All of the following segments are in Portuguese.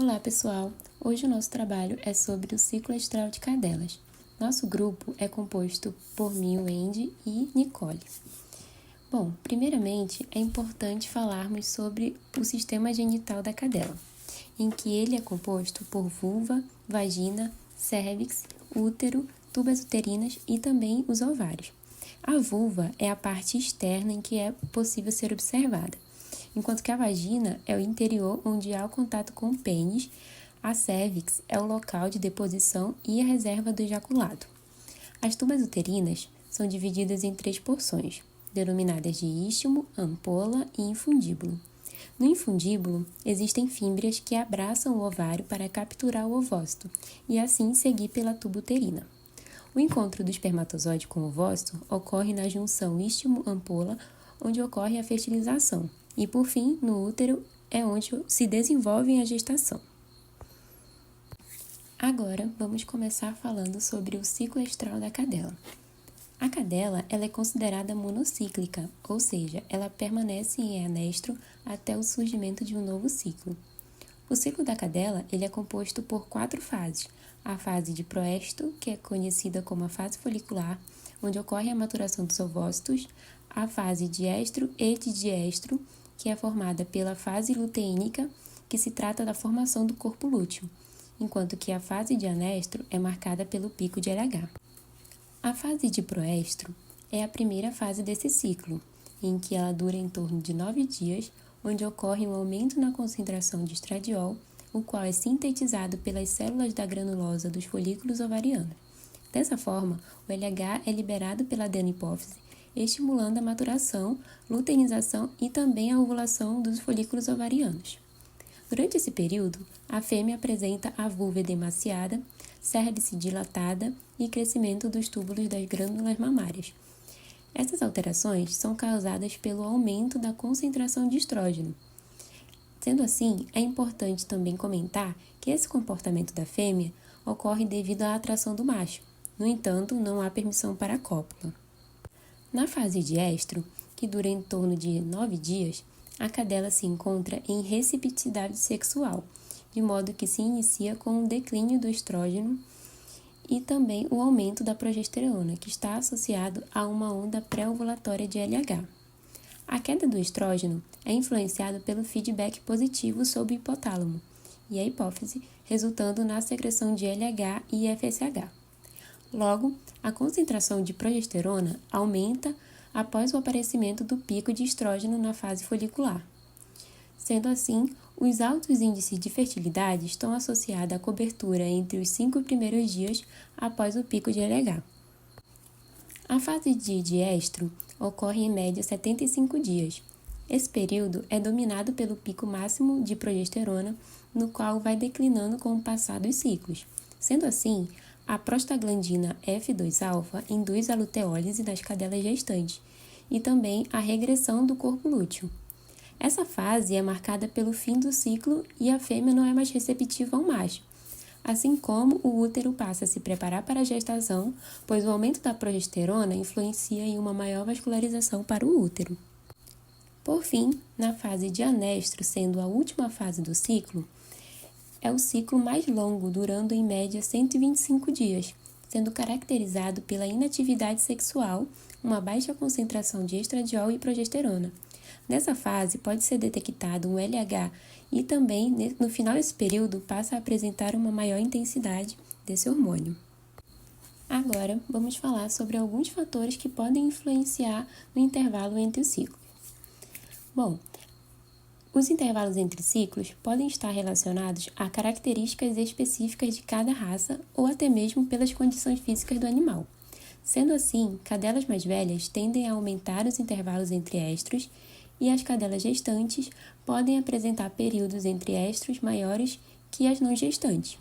Olá pessoal, hoje o nosso trabalho é sobre o ciclo estral de cadelas. Nosso grupo é composto por mim, Wendy e Nicole. Bom, primeiramente é importante falarmos sobre o sistema genital da cadela, em que ele é composto por vulva, vagina, cérvix, útero, tubas uterinas e também os ovários. A vulva é a parte externa em que é possível ser observada, enquanto que a vagina é o interior onde há o contato com o pênis, a cérvix é o local de deposição e a reserva do ejaculado. As tubas uterinas são divididas em 3 porções, denominadas de istmo, ampola e infundíbulo. No infundíbulo, existem fímbrias que abraçam o ovário para capturar o ovócito e assim seguir pela tuba uterina. O encontro do espermatozoide com o ovócito ocorre na junção istmo-ampola, onde ocorre a fertilização, e por fim, no útero é onde se desenvolve a gestação. Agora, vamos começar falando sobre o ciclo estral da cadela. A cadela ela é considerada monocíclica, ou seja, ela permanece em anestro até o surgimento de um novo ciclo. O ciclo da cadela ele é composto por 4 fases. A fase de proesto, que é conhecida como a fase folicular, onde ocorre a maturação dos ovócitos, a fase de estro e de diestro, que é formada pela fase luteínica, que se trata da formação do corpo lúteo, enquanto que a fase de anestro é marcada pelo pico de LH. A fase de proestro é a primeira fase desse ciclo, em que ela dura em torno de 9 dias, onde ocorre um aumento na concentração de estradiol, o qual é sintetizado pelas células da granulosa dos folículos ovarianos. Dessa forma, o LH é liberado pela adenopófise, estimulando a maturação, luteinização e também a ovulação dos folículos ovarianos. Durante esse período, a fêmea apresenta a vulva edemaciada, cérvix dilatada e crescimento dos túbulos das glândulas mamárias. Essas alterações são causadas pelo aumento da concentração de estrógeno. Sendo assim, é importante também comentar que esse comportamento da fêmea ocorre devido à atração do macho. No entanto, não há permissão para a cópula. Na fase de estro, que dura em torno de 9 dias, a cadela se encontra em receptividade sexual, de modo que se inicia com o declínio do estrógeno e também o aumento da progesterona, que está associado a uma onda pré-ovulatória de LH. A queda do estrógeno é influenciada pelo feedback positivo sobre o hipotálamo e a hipófise, resultando na secreção de LH e FSH. Logo, a concentração de progesterona aumenta após o aparecimento do pico de estrógeno na fase folicular. Sendo assim, os altos índices de fertilidade estão associados à cobertura entre os 5 primeiros dias após o pico de LH. A fase de diestro ocorre em média 75 dias. Esse período é dominado pelo pico máximo de progesterona, no qual vai declinando com o passar dos ciclos. Sendo assim, a prostaglandina F2-alfa induz a luteólise nas cadelas gestantes e também a regressão do corpo lúteo. Essa fase é marcada pelo fim do ciclo e a fêmea não é mais receptiva ao macho, assim como o útero passa a se preparar para a gestação, pois o aumento da progesterona influencia em uma maior vascularização para o útero. Por fim, na fase de anestro, sendo a última fase do ciclo, é o ciclo mais longo, durando em média 125 dias, sendo caracterizado pela inatividade sexual, uma baixa concentração de estradiol e progesterona. Nessa fase, pode ser detectado um LH e também, no final desse período, passa a apresentar uma maior intensidade desse hormônio. Agora, vamos falar sobre alguns fatores que podem influenciar no intervalo entre os ciclos. Bom, os intervalos entre ciclos podem estar relacionados a características específicas de cada raça ou até mesmo pelas condições físicas do animal. Sendo assim, cadelas mais velhas tendem a aumentar os intervalos entre estros e as cadelas gestantes podem apresentar períodos entre estros maiores que as não gestantes.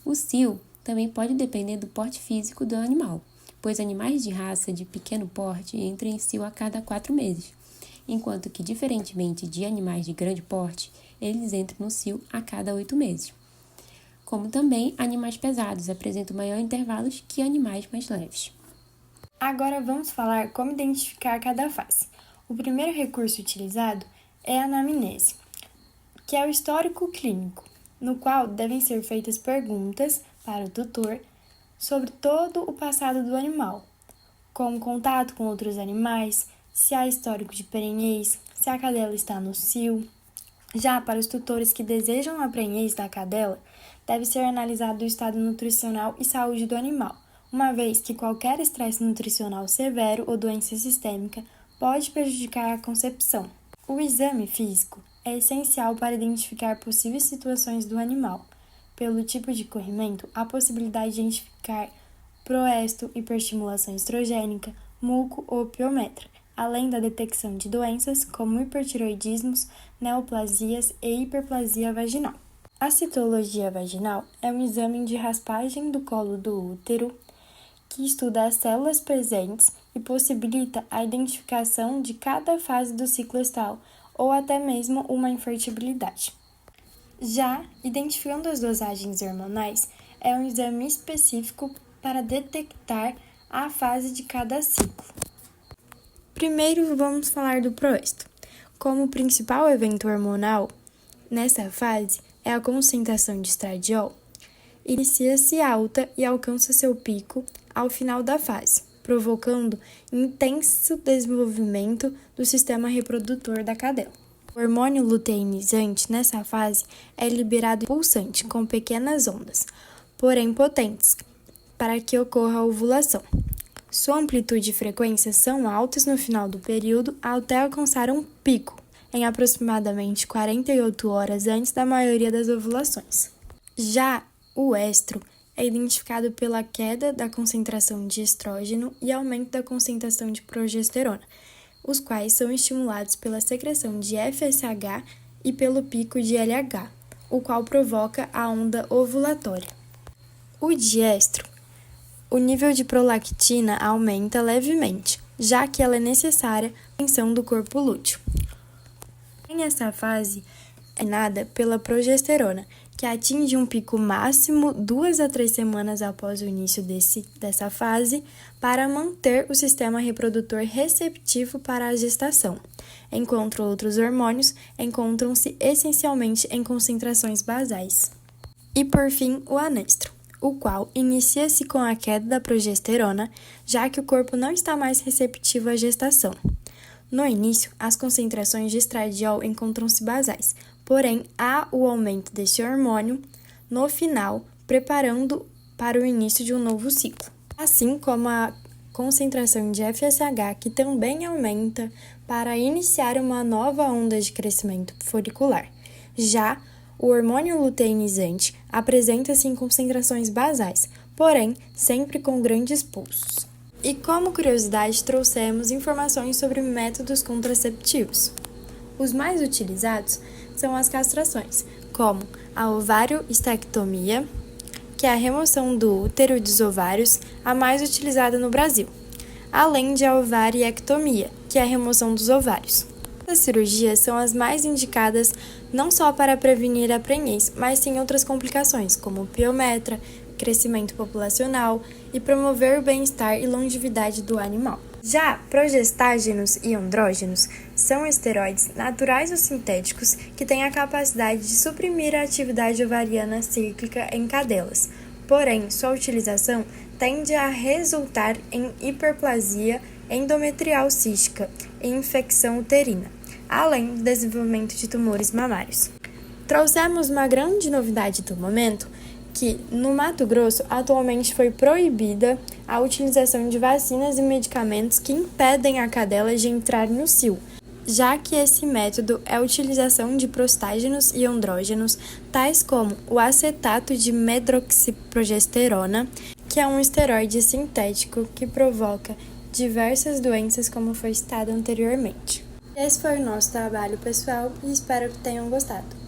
O cio também pode depender do porte físico do animal, pois animais de raça de pequeno porte entram em cio a cada 4 meses, enquanto que, diferentemente de animais de grande porte, eles entram no cio a cada 8 meses. Como também, animais pesados apresentam maior intervalos que animais mais leves. Agora vamos falar como identificar cada fase. O primeiro recurso utilizado é a anamnese, que é o histórico clínico. no qual devem ser feitas perguntas para o tutor sobre todo o passado do animal, como contato com outros animais, se há histórico de prenhez, se a cadela está no cio. Já para os tutores que desejam a prenhez da cadela, deve ser analisado o estado nutricional e saúde do animal, uma vez que qualquer estresse nutricional severo ou doença sistêmica pode prejudicar a concepção. O exame físico é essencial para identificar possíveis situações do animal. Pelo tipo de corrimento, há possibilidade de identificar proesto, hiperestimulação estrogênica, muco ou piometra, além da detecção de doenças como hipertiroidismos, neoplasias e hiperplasia vaginal. A citologia vaginal é um exame de raspagem do colo do útero que estuda as células presentes e possibilita a identificação de cada fase do ciclo estral ou até mesmo uma infertilidade. Já, identificando as dosagens hormonais, é um exame específico para detectar a fase de cada ciclo. Primeiro, vamos falar do proesto. Como principal evento hormonal, nessa fase é a concentração de estradiol. Inicia-se alta e alcança seu pico ao final da fase, provocando intenso desenvolvimento do sistema reprodutor da cadela. O hormônio luteinizante nessa fase é liberado pulsante com pequenas ondas, porém potentes, para que ocorra a ovulação. Sua amplitude e frequência são altas no final do período até alcançar um pico, em aproximadamente 48 horas antes da maioria das ovulações. Já o estro é identificado pela queda da concentração de estrógeno e aumento da concentração de progesterona, os quais são estimulados pela secreção de FSH e pelo pico de LH, o qual provoca a onda ovulatória. O diestro, o nível de prolactina aumenta levemente, já que ela é necessária para a manutenção do corpo lúteo. Em essa fase, é nada pela progesterona, que atinge um pico máximo 2 a 3 semanas após o início dessa fase, para manter o sistema reprodutor receptivo para a gestação, enquanto outros hormônios encontram-se essencialmente em concentrações basais. E por fim, o anestro, o qual inicia-se com a queda da progesterona, já que o corpo não está mais receptivo à gestação. No início, as concentrações de estradiol encontram-se basais, porém há o aumento desse hormônio no final, preparando para o início de um novo ciclo, assim como a concentração de FSH, que também aumenta para iniciar uma nova onda de crescimento folicular. Já o hormônio luteinizante apresenta-se em concentrações basais, porém sempre com grandes pulsos. E como curiosidade, trouxemos informações sobre métodos contraceptivos. Os mais utilizados são as castrações, como a ovário-estectomia, que é a remoção do útero e dos ovários, a mais utilizada no Brasil, além de a ovariectomia, que é a remoção dos ovários. Essas cirurgias são as mais indicadas não só para prevenir a prenhez, mas sim outras complicações, como piometra, crescimento populacional e promover o bem-estar e longevidade do animal. Já progestágenos e andrógenos são esteroides naturais ou sintéticos que têm a capacidade de suprimir a atividade ovariana cíclica em cadelas. Porém, sua utilização tende a resultar em hiperplasia endometrial cística e infecção uterina, além do desenvolvimento de tumores mamários. Trouxemos uma grande novidade do momento, que no Mato Grosso atualmente foi proibida a utilização de vacinas e medicamentos que impedem a cadela de entrar no cio, já que esse método é a utilização de prostágenos e andrógenos, tais como o acetato de medroxiprogesterona, que é um esteroide sintético que provoca diversas doenças, como foi citado anteriormente. Esse foi o nosso trabalho, pessoal, e espero que tenham gostado.